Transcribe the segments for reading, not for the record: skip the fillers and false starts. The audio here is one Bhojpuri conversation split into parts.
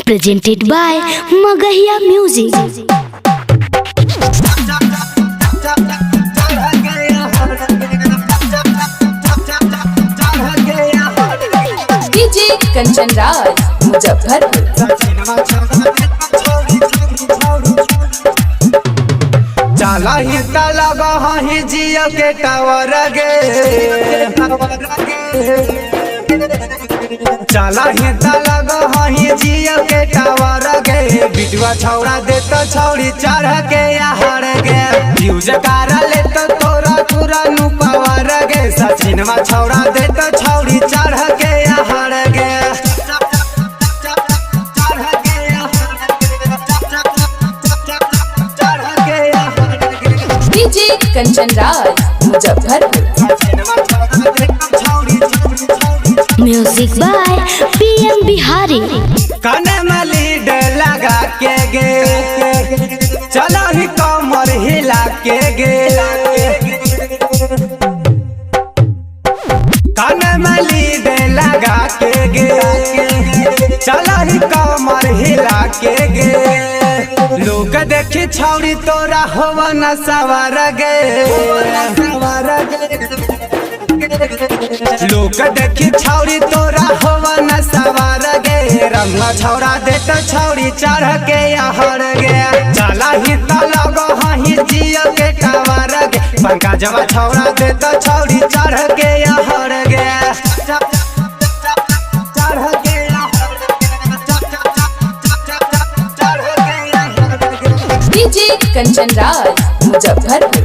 presented by Magahiya Music. DJ Kanchan Raj Muzaffarpur. चला ही तलगा ही जियो के टावर गे, चला ही तलगा ही जियो के टावर गे। बिटुआ छौड़ा दे तो छौड़ी चढ़ के यार गे, यूज कर ले तो तोरा तुरा नु पावर गे। सचिनवा छौड़ा दे तो छौड़ी चढ़ के यार गे। DJ Kanchan Raj Muzaffarpur. Music by PM Bihari. काने में लीड लगा के गे, चलो ही कमर हिला के गे। काने में लीड लगा के गे, चलो ही कमर हिला के गे। लोग देखी छौड़ी तोरा होवा न सवार गे, लोग देखी छौड़ी तोरा होवा न सवार गे। रंगा छौड़ा दे तो छौड़ी चढ़ के यार गे। चला ही तलगो ही जियो के टावर गे, पंकजवा छौड़ा दे तो छौड़ी चढ़ के यार गे। DJ कंचन राज मुजफ्फरपुर।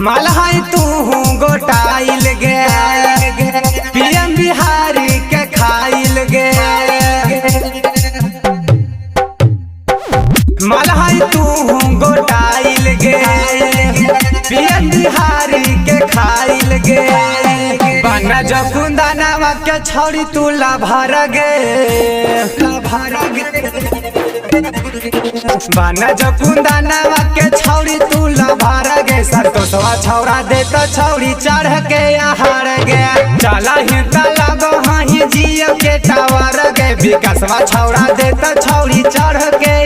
मलहाई तू गोटाइल गे, PM बिहारी के खाइल गे। मलहाई तू गोटाइल गे, PM बिहारी के खाइल गे। बना जो कुंदनवा के छौड़ी तू लाभर गे, बना जो कुंदनवा के छौड़ी तू लाभर गे। संतोषवा छौड़ा दे तो छौड़ी चढ़ के यार गे। चला ही तलगो ही जियो के टावर गे, विकासवा छौड़ा दे तो छौड़ी चढ़ के